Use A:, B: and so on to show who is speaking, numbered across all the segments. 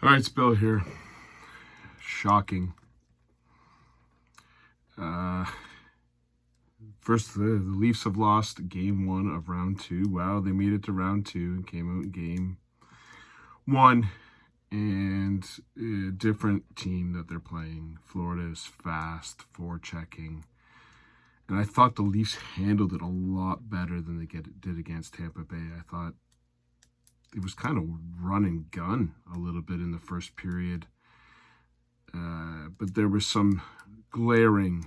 A: All right, it's Bill here. Shocking. First, the Leafs have lost game 1 of round 2. Wow, they made it to round 2 and came out in game 1. And a different team that they're playing. Florida is fast, forechecking. And I thought the Leafs handled it a lot better than they did against Tampa Bay. I thought it was kind of run and gun a little bit in the first period. But there was some glaring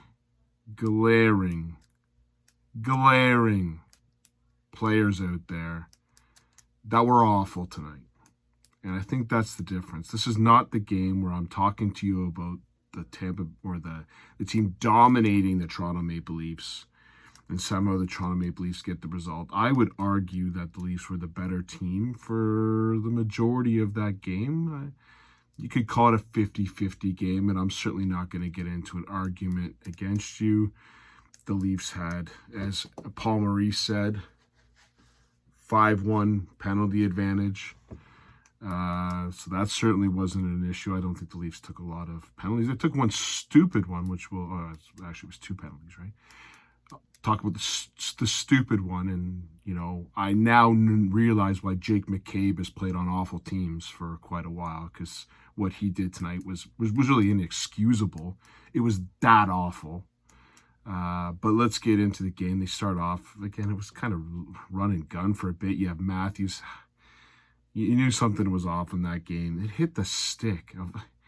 A: players out there that were awful tonight. And I think that's the difference. This is not the game where I'm talking to you about the Tampa or the team dominating the Toronto Maple Leafs and somehow the Toronto Maple Leafs get the result. I would argue that the Leafs were the better team for the majority of that game. You could call it a 50-50 game, and I'm certainly not going to get into an argument against you. The Leafs had, as Paul Maurice said, 5-1 penalty advantage. So that certainly wasn't an issue. I don't think the Leafs took a lot of penalties. They took one stupid one, which actually was 2 penalties, right? I'll talk about the stupid one, and I now realize why Jake McCabe has played on awful teams for quite a while, because what he did tonight was really inexcusable. It was that awful. But let's get into the game. They start off again. It was kind of run and gun for a bit. You have Matthews. You knew something was off in that game. It hit the stick.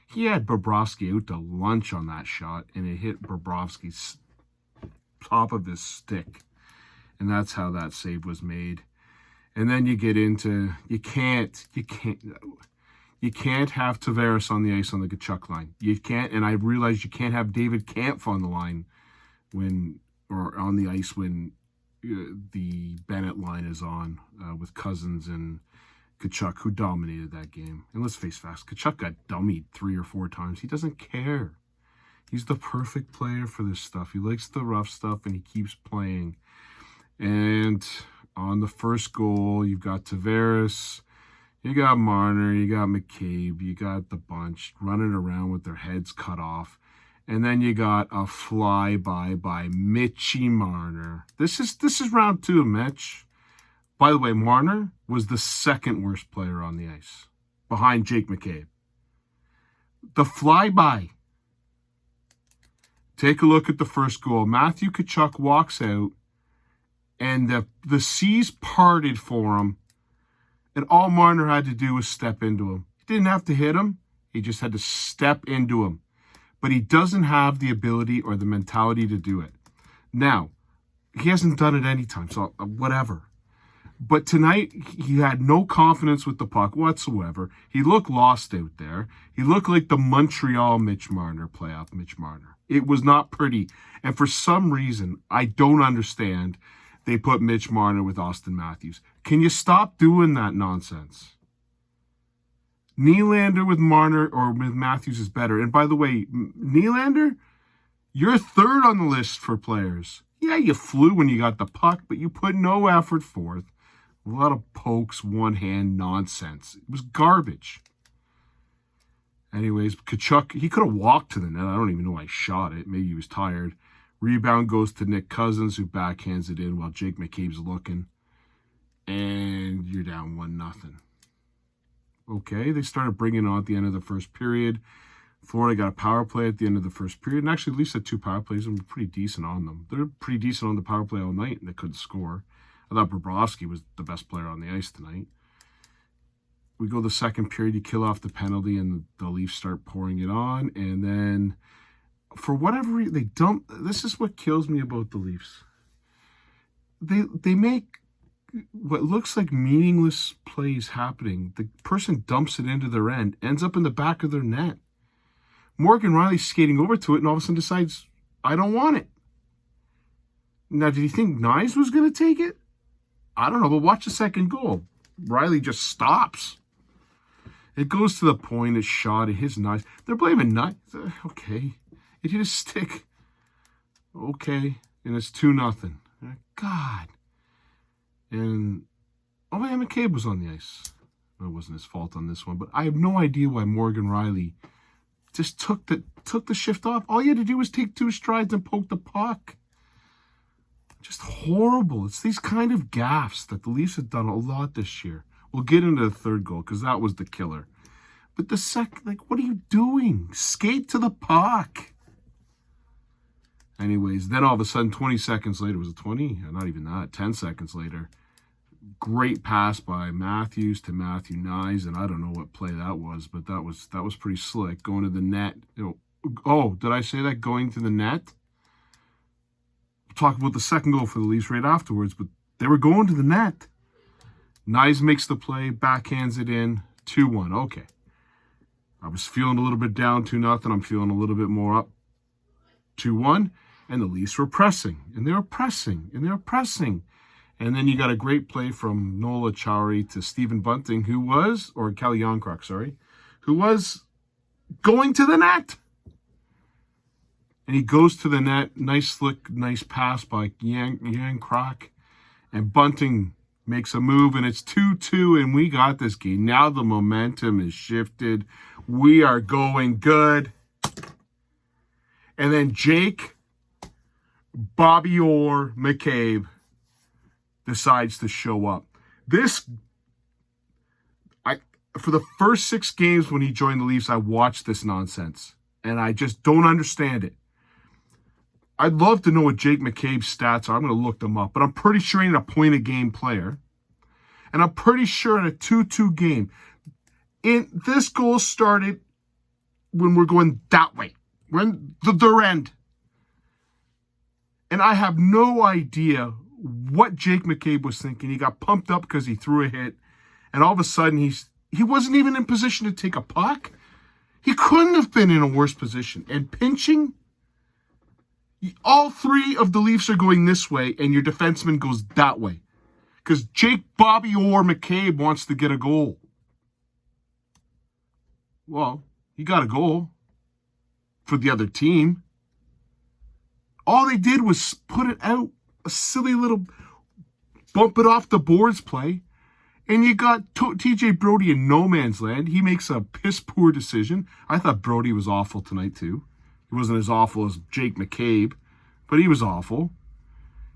A: He had Bobrovsky out to lunch on that shot, and it hit Bobrovsky's top of his stick. And that's how that save was made. And then you get into, you can't have Tavares on the ice on the Tkachuk line. You can't, and I realize you can't have David Kampf on the line or on the ice when the Bennett line is on with Cousins and Tkachuk, who dominated that game. And let's face facts, Tkachuk got dummied 3 or 4 times. He doesn't care. He's the perfect player for this stuff. He likes the rough stuff, and he keeps playing. And on the first goal, you've got Tavares, you got Marner, you got McCabe, you got the bunch running around with their heads cut off. And then you got a flyby by Mitchie Marner. This is round 2 of Mitch. By the way, Marner was the second worst player on the ice, behind Jake McCabe. The flyby. Take a look at the first goal. Matthew Tkachuk walks out, and the seas parted for him, and all Marner had to do was step into him. He didn't have to hit him. He just had to step into him. But he doesn't have the ability or the mentality to do it. Now, he hasn't done it any time, so whatever. But tonight, he had no confidence with the puck whatsoever. He looked lost out there. He looked like the Montreal Mitch Marner, playoff Mitch Marner. It was not pretty. And for some reason, I don't understand, they put Mitch Marner with Austin Matthews. Can you stop doing that nonsense? Nylander with Marner or with Matthews is better. And by the way, Nylander, you're 3rd on the list for players. Yeah, you flew when you got the puck, but you put no effort forth. A lot of pokes, one-hand nonsense. It was garbage. Anyways, Tkachuk, he could have walked to the net. I don't even know why he shot it. Maybe he was tired. Rebound goes to Nick Cousins, who backhands it in while Jake McCabe's looking. And you're down 1-0. Okay, they started bringing on at the end of the first period. Florida got a power play at the end of the first period. And actually, at least had 2 power plays and were pretty decent on them. They're pretty decent on the power play all night, and they couldn't score. I thought Bobrovsky was the best player on the ice tonight. We go the second period, you kill off the penalty, and the Leafs start pouring it on. And then, for whatever reason, they dump. This is what kills me about the Leafs. They make what looks like meaningless plays happening. The person dumps it into their end, ends up in the back of their net. Morgan Riley's skating over to it, and all of a sudden decides, I don't want it. Now, did he think Knies was going to take it? I don't know, but watch the second goal. Riley just stops. It goes to the point, it's shot, it hits Knies. They're blaming Knies. Okay. It hit a stick. Okay. And it's 2-0. God. And, oh yeah, McCabe was on the ice. It wasn't his fault on this one, but I have no idea why Morgan Riley just took the shift off. All you had to do was take 2 strides and poke the puck. Just horrible. It's these kind of gaffes that the Leafs have done a lot this year. We'll get into the third goal because that was the killer. But the second, like, what are you doing? Skate to the puck. Anyways, then all of a sudden, 20 seconds later, was it 20? Not even that. 10 seconds later, great pass by Matthews to Matthew Nyes, and I don't know what play that was, but that was pretty slick. Going to the net. Oh, did I say that? Going to the net? We'll talk about the second goal for the Leafs right afterwards, but they were going to the net. Nyes makes the play, backhands it in, 2-1. Okay. I was feeling a little bit down 2-0. I'm feeling a little bit more up, 2-1. And the Leafs were pressing, and they were pressing, and they were pressing. And then you got a great play from Nola Chowry to Stephen Bunting, who was going to the net. And he goes to the net. Nice slick, nice pass by Yan Krok. And Bunting makes a move, and it's 2-2, and we got this game. Now the momentum is shifted. We are going good. And then Jake, Bobby Orr, McCabe decides to show up. For the first 6 games when he joined the Leafs, I watched this nonsense, and I just don't understand it. I'd love to know what Jake McCabe's stats are. I'm going to look them up, but I'm pretty sure he's a point-a-game player, and I'm pretty sure in a 2-2 game, this goal started when we're going that way. We're in their end. And I have no idea what Jake McCabe was thinking. He got pumped up because he threw a hit, and all of a sudden he wasn't even in position to take a puck. He couldn't have been in a worse position. And pinching, all 3 of the Leafs are going this way, and your defenseman goes that way. Because Jake, Bobby, or McCabe wants to get a goal. Well, he got a goal for the other team. All they did was put it out, a silly little bump it off the boards play. And you got TJ Brody in no man's land. He makes a piss-poor decision. I thought Brody was awful tonight, too. He wasn't as awful as Jake McCabe, but he was awful.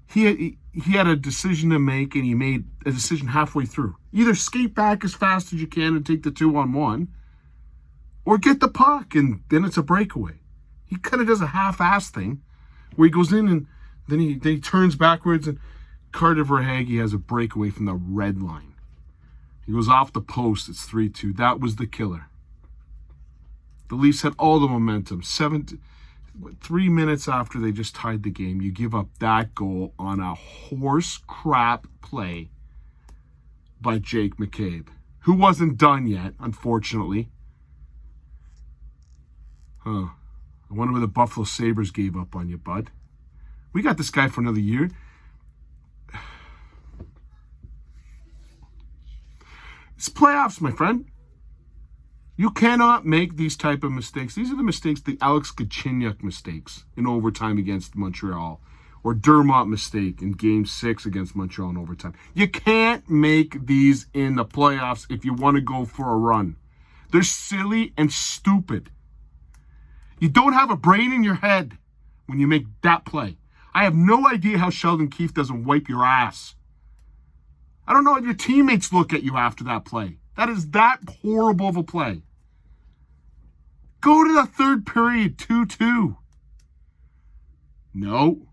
A: He had a decision to make, and he made a decision halfway through. Either skate back as fast as you can and take the 2-on-1, or get the puck, and then it's a breakaway. He kind of does a half-ass thing, where he goes in and then he turns backwards, and Carter Verhaeghe has a breakaway from the red line. He goes off the post. It's 3-2. That was the killer. The Leafs had all the momentum. 3 minutes after they just tied the game, you give up that goal on a horse crap play by Jake McCabe, who wasn't done yet, unfortunately. I wonder where the Buffalo Sabres gave up on you, bud. We got this guy for another year. It's playoffs, my friend. You cannot make these type of mistakes. These are the mistakes, the Alex Galchenyuk mistakes in overtime against Montreal, or Dermott mistake in Game 6 against Montreal in overtime. You can't make these in the playoffs if you want to go for a run. They're silly and stupid. You don't have a brain in your head when you make that play. I have no idea how Sheldon Keefe doesn't wipe your ass. I don't know how your teammates look at you after that play. That is that horrible of a play. Go to the third period, 2-2. No.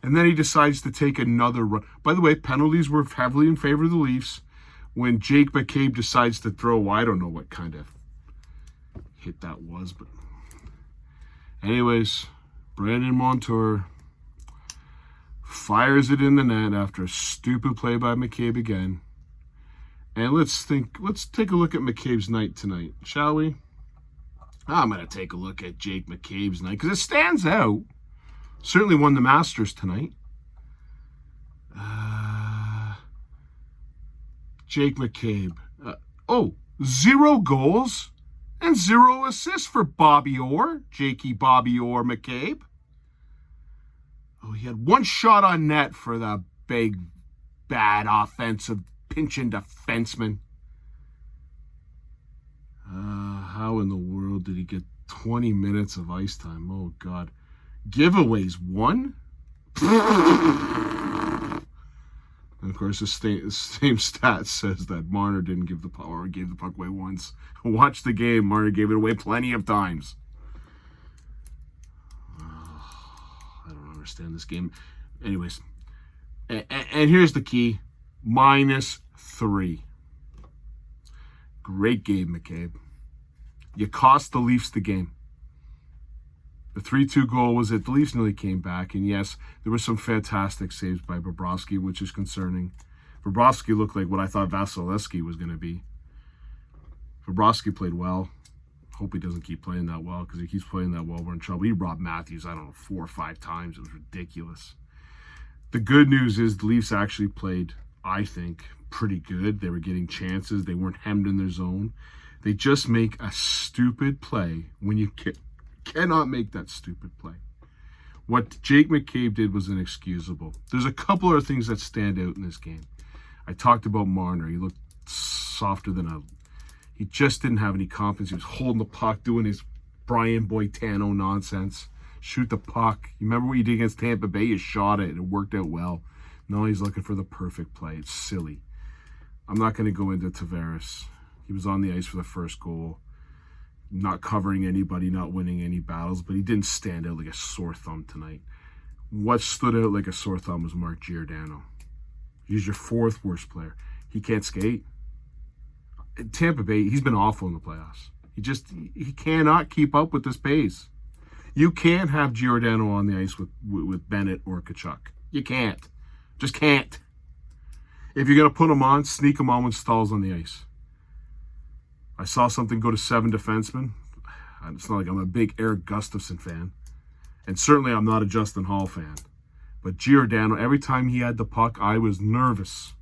A: And then he decides to take another run. By the way, penalties were heavily in favor of the Leafs when Jake McCabe decides to throw, I don't know what kind of hit that was, but anyways, Brandon Montour fires it in the net after a stupid play by McCabe again. And let's take a look at McCabe's night tonight, shall we? I'm going to take a look at Jake McCabe's night because it stands out. Certainly won the Masters tonight. Jake McCabe. 0 goals and 0 assists for Bobby Orr. Jakey Bobby Orr McCabe. He had 1 shot on net for the big, bad offensive pinching defenseman. Giordano did he get 20 minutes of ice time? Oh, God. Giveaways, 1? And, of course, the same stat says that Marner didn't give the puck, or gave the puck away once. Watch the game. Marner gave it away plenty of times. I don't understand this game. Anyways, and here's the key. -3. Great game, McCabe. You cost the Leafs the game. The 3-2 goal was it. The Leafs nearly came back. And yes, there were some fantastic saves by Bobrovsky, which is concerning. Bobrovsky looked like what I thought Vasilevsky was going to be. Bobrovsky played well. Hope he doesn't keep playing that well, because if he keeps playing that well, we're in trouble. He robbed Matthews, 4 or 5 times. It was ridiculous. The good news is the Leafs actually played, I think, pretty good. They were getting chances. They weren't hemmed in their zone. They just make a stupid play when you cannot make that stupid play. What Jake McCabe did was inexcusable. There's a couple of things that stand out in this game. I talked about Marner. He looked softer than a... He just didn't have any confidence. He was holding the puck, doing his Brian Boitano nonsense. Shoot the puck. You remember what you did against Tampa Bay? You shot it. It worked out well. No, he's looking for the perfect play. It's silly. I'm not going to go into Tavares. He was on the ice for the first goal. Not covering anybody, not winning any battles, but he didn't stand out like a sore thumb tonight. What stood out like a sore thumb was Mark Giordano. He's your 4th worst player. He can't skate. Tampa Bay, he's been awful in the playoffs. He cannot keep up with this pace. You can't have Giordano on the ice with Bennett or Tkachuk. You can't. Just can't. If you're going to put him on, sneak him on when Stahl's on the ice. I saw something go to 7 defensemen. It's not like I'm a big Eric Gustafsson fan. And certainly I'm not a Justin Hall fan. But Giordano, every time he had the puck, I was nervous.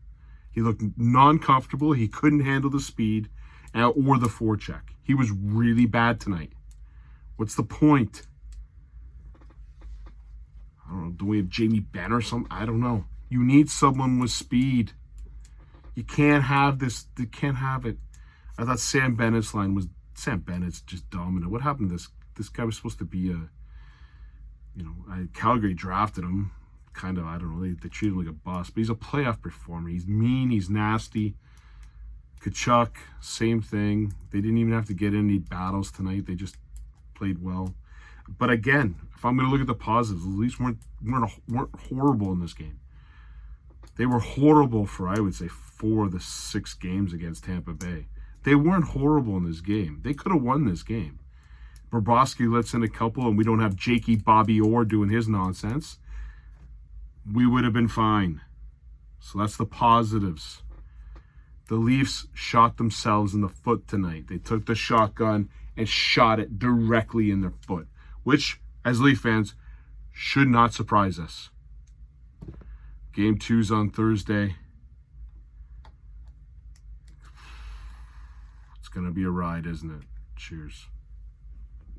A: He looked non-comfortable. He couldn't handle the speed or the forecheck. He was really bad tonight. What's the point? I don't know. Do we have Jamie Benn or something? I don't know. You need someone with speed. You can't have this. You can't have it. I thought Sam Bennett's line was... Sam Bennett's just dominant. What happened to this? This guy was supposed to be a... Calgary drafted him. Kind of, I don't know. They treat him like a boss. But he's a playoff performer. He's mean. He's nasty. Tkachuk, same thing. They didn't even have to get any battles tonight. They just played well. But again, if I'm going to look at the positives, the Leafs weren't horrible in this game. They were horrible for, I would say, 4 of the 6 games against Tampa Bay. They weren't horrible in this game. They could have won this game. Bobrovsky lets in a couple, and we don't have Jakey Bobby Orr doing his nonsense. We would have been fine. So that's the positives. The Leafs shot themselves in the foot tonight. They took the shotgun and shot it directly in their foot, which, as Leaf fans, should not surprise us. Game 2's on Thursday. It's going to be a ride, isn't it? Cheers.